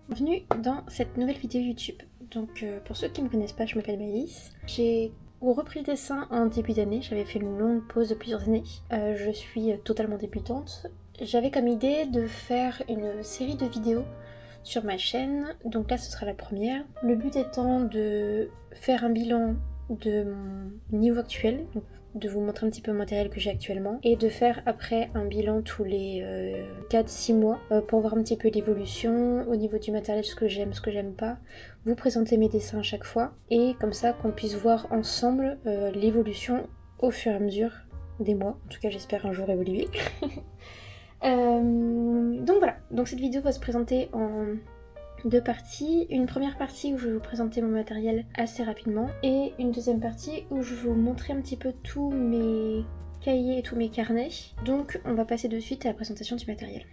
Bienvenue dans cette nouvelle vidéo YouTube. Donc pour ceux qui ne me connaissent pas, je m'appelle Maëlys. J'ai repris le dessin en début d'année, j'avais fait une longue pause de plusieurs années. Je suis totalement débutante. J'avais comme idée de faire une série de vidéos sur ma chaîne, donc là ce sera la première. Le but étant de faire un bilan de mon niveau actuel, donc de vous montrer un petit peu le matériel que j'ai actuellement, et de faire après un bilan tous les 4-6 mois pour voir un petit peu l'évolution au niveau du matériel, ce que j'aime pas, vous présenter mes dessins à chaque fois, et comme ça qu'on puisse voir ensemble l'évolution au fur et à mesure des mois, en tout cas j'espère un jour évoluer. Donc voilà, donc cette vidéo va se présenter en deux parties. Une première partie où je vais vous présenter mon matériel assez rapidement et une deuxième partie où je vais vous montrer un petit peu tous mes cahiers et tous mes carnets. Donc on va passer de suite à la présentation du matériel.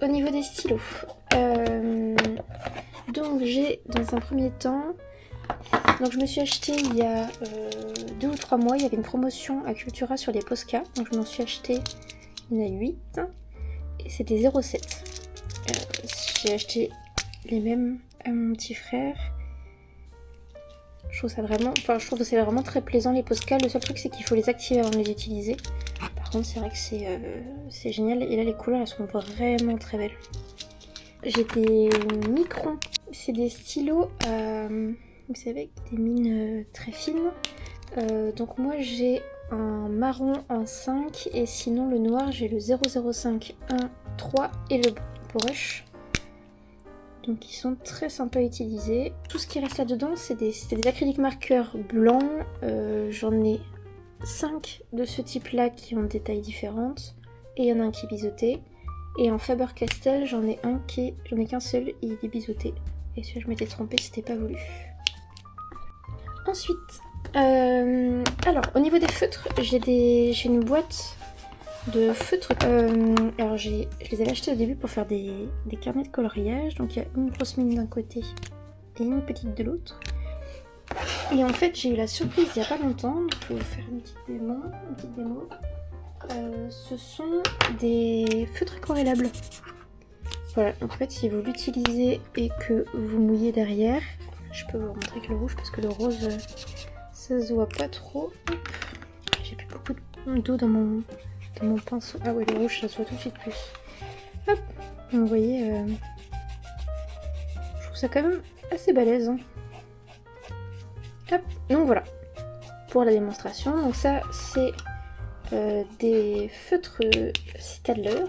Au niveau des stylos, donc j'ai dans un premier temps, donc je me suis acheté il y a 2 ou 3 mois, il y avait une promotion à Cultura sur les Posca, donc je m'en suis acheté, il y en a 8 et c'était 0,7. J'ai acheté les mêmes à mon petit frère. Je trouve que c'est vraiment très plaisant les Posca. Le seul truc c'est qu'il faut les activer avant de les utiliser. Par contre c'est vrai que c'est génial et là les couleurs elles sont vraiment très belles. J'ai des microns, c'est des stylos vous savez avec des mines très fines. Donc moi j'ai un marron en 5 et sinon le noir j'ai le 005 1 3 et le brush. Donc ils sont très sympas à utiliser. Tout ce qui reste là-dedans, c'est des acryliques marqueurs blancs. J'en ai 5 de ce type-là qui ont des tailles différentes. Et il y en a un qui est biseauté. Et en Faber-Castell, j'en ai qu'un seul et il est biseauté. Et celui-là, je m'étais trompée, c'était pas voulu. Ensuite, alors au niveau des feutres, j'ai une boîte de feutres. Alors je les avais achetés au début pour faire des carnets de coloriage. Donc il y a une grosse mine d'un côté et une petite de l'autre. Et en fait j'ai eu la surprise il n'y a pas longtemps. Donc je vais vous faire une petite démo. Ce sont des feutres aquarellables. Voilà, donc en fait si vous l'utilisez et que vous mouillez derrière, je peux vous montrer que le rouge parce que le rose ça se voit pas trop. J'ai plus beaucoup d'eau dans mon pinceau. Ah ouais, le rouge ça se voit tout de suite plus. Hop, vous voyez, je trouve ça quand même assez balèze. Hein. Hop, donc voilà, pour la démonstration. Donc ça c'est des feutres Staedtler,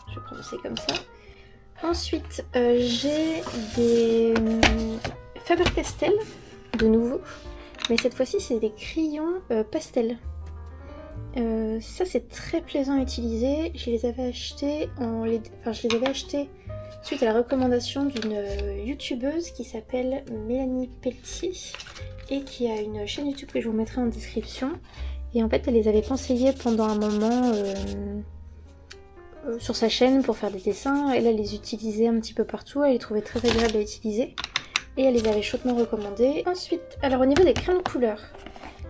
je vais prononcer comme ça. Ensuite j'ai des Faber-Castell, de nouveau, mais cette fois-ci c'est des crayons pastel. Ça c'est très plaisant à utiliser. Je les avais achetés suite à la recommandation d'une youtubeuse qui s'appelle Mélanie Pelletier et qui a une chaîne YouTube que je vous mettrai en description. Et en fait elle les avait conseillés pendant un moment sur sa chaîne pour faire des dessins. Elle les utilisait un petit peu partout, elle les trouvait très agréables à utiliser et elle les avait chaudement recommandés. Ensuite, alors au niveau des crayons de couleur,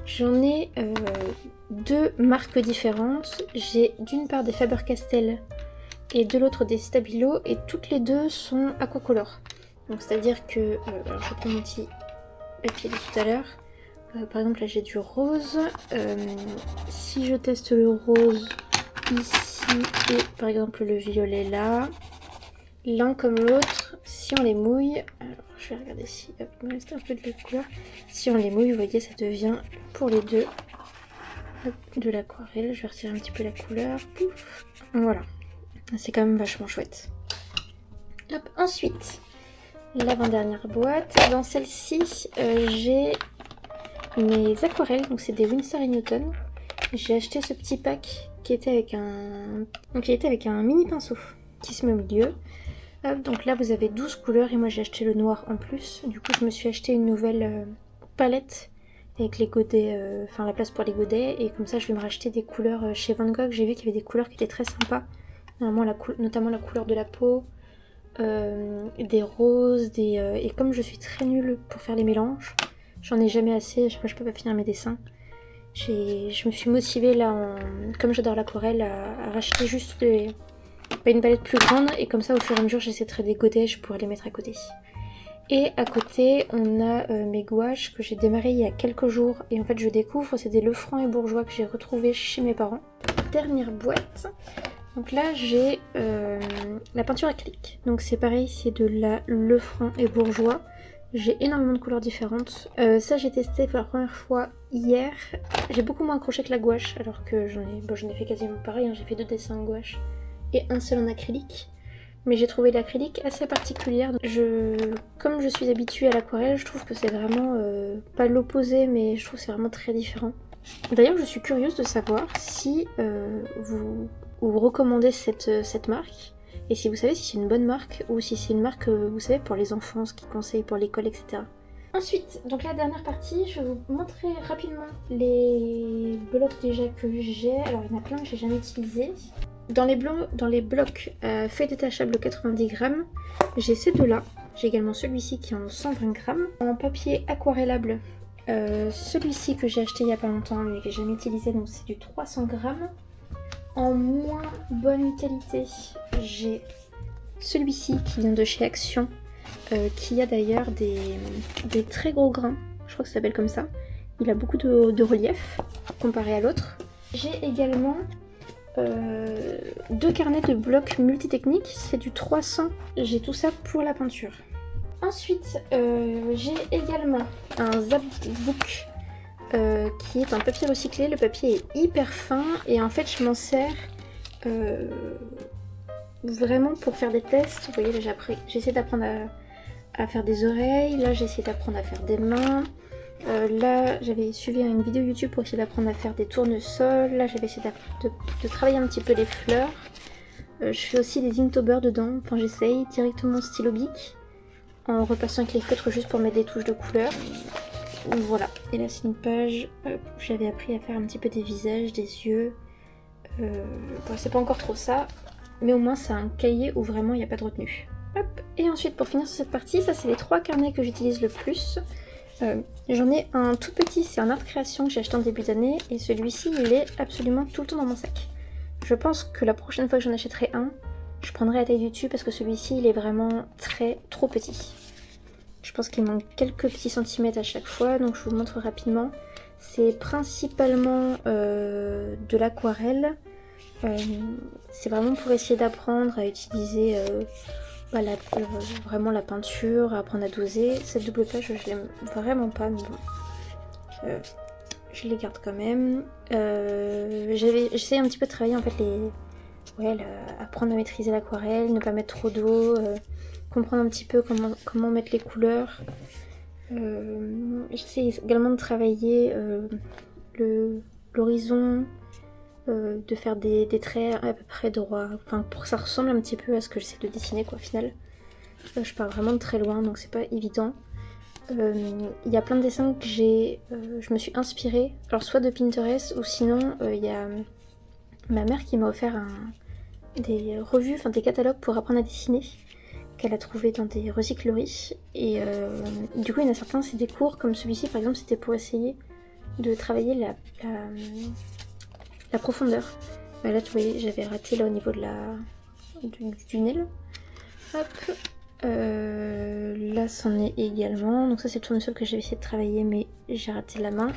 j'en ai 2 marques différentes. J'ai d'une part des Faber-Castell et de l'autre des Stabilo et toutes les deux sont aquacolor. Donc c'est à dire que, alors je prends mon petit papier de tout à l'heure. Par exemple là j'ai du rose. Si je teste le rose ici et par exemple le violet là, l'un comme l'autre, si on les mouille, alors je vais regarder si hop, il me reste un peu de la couleur. Si on les mouille, vous voyez, ça devient pour les deux hop, de l'aquarelle. Je vais retirer un petit peu la couleur. Pouf. Voilà, c'est quand même vachement chouette. Hop, ensuite, l'avant-dernière boîte. Dans celle-ci, j'ai mes aquarelles. Donc c'est des Winsor & Newton. J'ai acheté ce petit pack qui était avec un mini pinceau qui se met au milieu. Hop, donc là vous avez 12 couleurs et moi j'ai acheté le noir en plus. Du coup je me suis acheté une nouvelle palette avec les godets, la place pour les godets. Et comme ça je vais me racheter des couleurs chez Van Gogh. J'ai vu qu'il y avait des couleurs qui étaient très sympas. Notamment la couleur de la peau, des roses, et comme je suis très nulle pour faire les mélanges, j'en ai jamais assez, je peux pas finir mes dessins. Je me suis motivée là, comme j'adore l'aquarelle, à racheter juste pas une palette plus grande et comme ça au fur et à mesure j'essaierai des godets pour les mettre à côté. Et à côté on a mes gouaches que j'ai démarré il y a quelques jours et en fait je découvre, c'est des Lefranc et Bourgeois que j'ai retrouvé chez mes parents. Dernière boîte, donc là j'ai la peinture acrylique, donc c'est pareil, c'est de la Lefranc et Bourgeois. J'ai énormément de couleurs différentes. Ça j'ai testé pour la première fois hier. J'ai beaucoup moins accroché que la gouache alors que j'en ai fait quasiment pareil, hein. J'ai fait 2 dessins en gouache et un seul en acrylique. Mais j'ai trouvé l'acrylique assez particulière. Comme je suis habituée à l'aquarelle, je trouve que c'est vraiment pas l'opposé, mais je trouve que c'est vraiment très différent. D'ailleurs, je suis curieuse de savoir si vous recommandez cette marque. Et si vous savez si c'est une bonne marque ou si c'est une marque, vous savez, pour les enfants, ce qu'ils conseillent pour l'école, etc. Ensuite, donc la dernière partie, je vais vous montrer rapidement les blocs déjà que j'ai. Alors il y en a plein que j'ai jamais utilisés. Dans les blocs feuilles détachables 90 grammes, j'ai ces deux-là. J'ai également celui-ci qui est en 120 grammes. En papier aquarellable, celui-ci que j'ai acheté il n'y a pas longtemps mais que j'ai jamais utilisé, donc c'est du 300 grammes. En moins bonne qualité, j'ai celui-ci qui vient de chez Action, qui a d'ailleurs des très gros grains, je crois que ça s'appelle comme ça. Il a beaucoup de relief comparé à l'autre. J'ai également 2 carnets de blocs multitechniques, c'est du 300, j'ai tout ça pour la peinture. Ensuite, j'ai également un Zapbook qui est en papier recyclé. Le papier est hyper fin et en fait je m'en sers vraiment pour faire des tests. Vous voyez, là j'essaie d'apprendre à faire des oreilles, là j'ai essayé d'apprendre à faire des mains. Là j'avais suivi une vidéo YouTube pour essayer d'apprendre à faire des tournesols. Là j'avais essayé de travailler un petit peu les fleurs. Je fais aussi des Inktober dedans, enfin j'essaye directement stylo bic en repassant avec les feutres juste pour mettre des touches de couleur. Voilà, et là c'est une page où j'avais appris à faire un petit peu des visages, des yeux. Bon, c'est pas encore trop ça, mais au moins c'est un cahier où vraiment il n'y a pas de retenue. Hop. Et ensuite pour finir sur cette partie, ça c'est les 3 carnets que j'utilise le plus. J'en ai un tout petit, c'est un art création que j'ai acheté en début d'année et celui-ci il est absolument tout le temps dans mon sac. Je pense que la prochaine fois que j'en achèterai un, je prendrai la taille du dessus parce que celui-ci il est vraiment trop petit. Je pense qu'il manque quelques petits centimètres à chaque fois, donc je vous montre rapidement. C'est principalement de l'aquarelle. C'est vraiment pour essayer d'apprendre à utiliser vraiment la peinture, à apprendre à doser. Cette double page, je l'aime vraiment pas, mais bon. Je les garde quand même. J'essaie un petit peu de travailler en fait apprendre à maîtriser l'aquarelle, ne pas mettre trop d'eau. Comprendre un petit peu comment mettre les couleurs. J'essaie également de travailler l'horizon, de faire des traits à peu près droits, enfin pour que ça ressemble un petit peu à ce que j'essaie de dessiner quoi au final. Je pars vraiment de très loin donc c'est pas évident. Il y a plein de dessins que je me suis inspirée, alors soit de Pinterest ou sinon il y a ma mère qui m'a offert des revues, enfin des catalogues pour apprendre à dessiner, qu'elle a trouvé dans des recycleries. Et du coup, il y en a certains, c'est des cours, comme celui-ci par exemple, c'était pour essayer de travailler la profondeur. Là, tu voyais, j'avais raté là au niveau du tunnel. Hop. Là, c'en est également. Donc ça, c'est le tournesol que j'avais essayé de travailler, mais j'ai raté la main.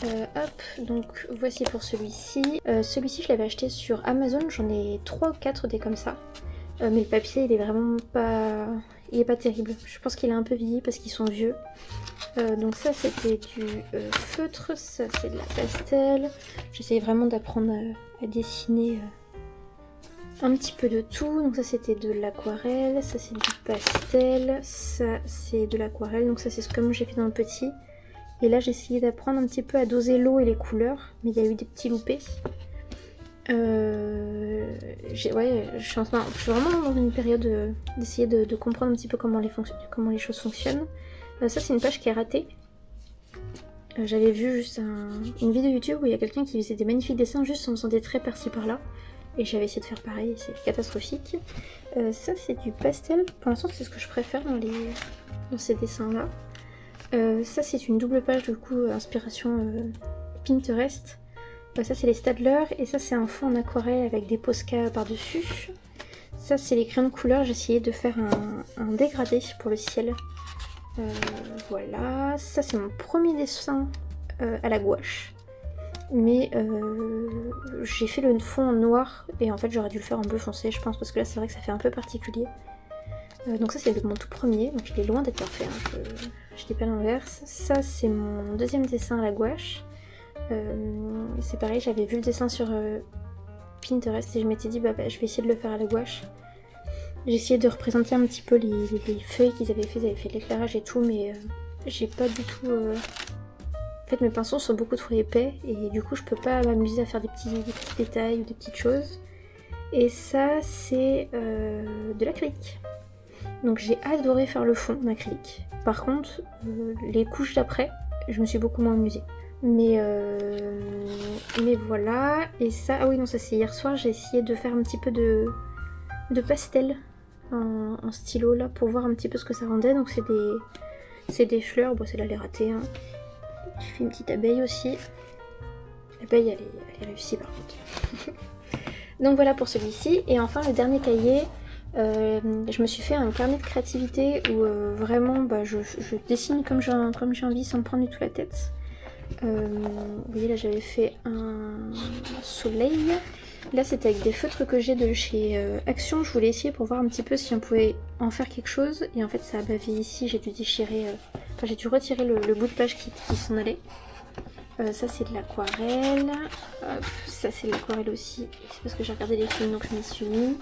Hop, donc voici pour celui-ci. Celui-ci, je l'avais acheté sur Amazon. J'en ai 3 ou 4 des comme ça. Mais le papier il est vraiment pas... Il est pas terrible. Je pense qu'il est un peu vieilli parce qu'ils sont vieux. Donc ça c'était du feutre, ça c'est de la pastel. J'essayais vraiment d'apprendre à dessiner un petit peu de tout. Donc ça c'était de l'aquarelle, ça c'est du pastel, ça c'est de l'aquarelle. Donc ça c'est comme j'ai fait dans le petit. Et là j'ai essayé d'apprendre un petit peu à doser l'eau et les couleurs. Mais il y a eu des petits loupés. Je suis vraiment dans une période d'essayer de comprendre un petit peu comment les choses fonctionnent. Ça c'est une page qui est ratée. J'avais vu juste une vidéo YouTube où il y a quelqu'un qui faisait des magnifiques dessins juste en faisant des traits par-ci par-là. Et j'avais essayé de faire pareil, c'est catastrophique. Ça c'est du pastel, pour l'instant c'est ce que je préfère dans ces dessins là. Ça c'est une double page du coup, inspiration Pinterest. Ça c'est les Stadler et ça c'est un fond en aquarelle avec des Posca par dessus. Ça c'est les crayons de couleur, j'ai essayé de faire un dégradé pour le ciel. Voilà, ça c'est mon premier dessin à la gouache. Mais j'ai fait le fond en noir et en fait j'aurais dû le faire en bleu foncé je pense parce que là c'est vrai que ça fait un peu particulier. Donc ça c'est mon tout premier, donc il est loin d'être parfait, hein. Je dis pas l'inverse. Ça c'est mon deuxième dessin à la gouache. C'est pareil, j'avais vu le dessin sur Pinterest et je m'étais dit bah, je vais essayer de le faire à la gouache. J'ai essayé de représenter un petit peu les feuilles qu'ils avaient fait, ils avaient fait de l'éclairage et tout, mais j'ai pas du tout... En fait mes pinceaux sont beaucoup trop épais et du coup je peux pas m'amuser à faire des petits détails ou des petites choses. Et ça c'est de l'acrylique. Donc j'ai adoré faire le fond d'acrylique. Par contre, les couches d'après, je me suis beaucoup moins amusée. Mais voilà. Et ça, ah oui non ça c'est hier soir, j'ai essayé de faire un petit peu de pastel en stylo là pour voir un petit peu ce que ça rendait. Donc c'est des fleurs, bon celle-là elle est ratée, hein. J'ai fait une petite abeille aussi. L'abeille elle est réussie par contre. Donc voilà pour celui-ci. Et enfin le dernier cahier, je me suis fait un carnet de créativité où vraiment je dessine comme j'ai envie sans me prendre du tout la tête. Vous voyez là j'avais fait un soleil. Là c'était avec des feutres que j'ai de chez Action. Je voulais essayer pour voir un petit peu si on pouvait en faire quelque chose. Et en fait ça a bavé ici, j'ai dû déchirer, j'ai dû retirer le bout de page qui s'en allait. Ça c'est de l'aquarelle. Ça c'est de l'aquarelle aussi. C'est parce que j'ai regardé les films donc je m'y suis mis.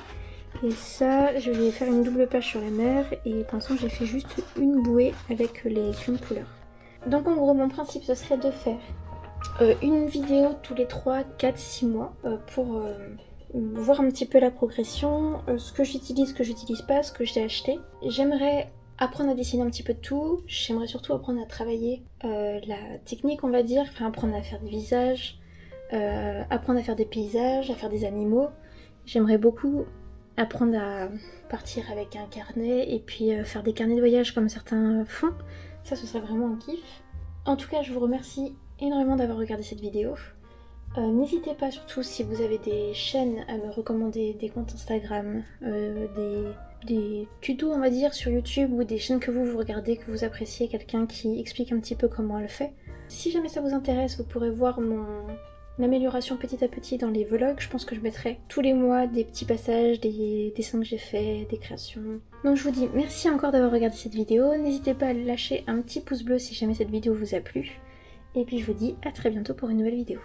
Et ça je vais faire une double page sur la mer. Et pour l'instant j'ai fait juste une bouée avec les crayons de couleur. Donc en gros mon principe ce serait de faire une vidéo tous les 3, 4, 6 mois pour voir un petit peu la progression, ce que j'utilise, ce que j'utilise pas, ce que j'ai acheté. J'aimerais apprendre à dessiner un petit peu de tout, j'aimerais surtout apprendre à travailler la technique on va dire, enfin apprendre à faire des visages, apprendre à faire des paysages, à faire des animaux. J'aimerais beaucoup apprendre à partir avec un carnet et puis faire des carnets de voyage comme certains font. Ça ce serait vraiment un kiff. En tout cas je vous remercie énormément d'avoir regardé cette vidéo. N'hésitez pas surtout si vous avez des chaînes à me recommander, des comptes Instagram, des tutos on va dire sur YouTube ou des chaînes que vous regardez, que vous appréciez, quelqu'un qui explique un petit peu comment elle fait. Si jamais ça vous intéresse, vous pourrez voir mon amélioration petit à petit dans les vlogs. Je pense que je mettrai tous les mois des petits passages, des dessins que j'ai fait, des créations. Donc je vous dis merci encore d'avoir regardé cette vidéo. N'hésitez pas à lâcher un petit pouce bleu si jamais cette vidéo vous a plu. Et puis je vous dis à très bientôt pour une nouvelle vidéo.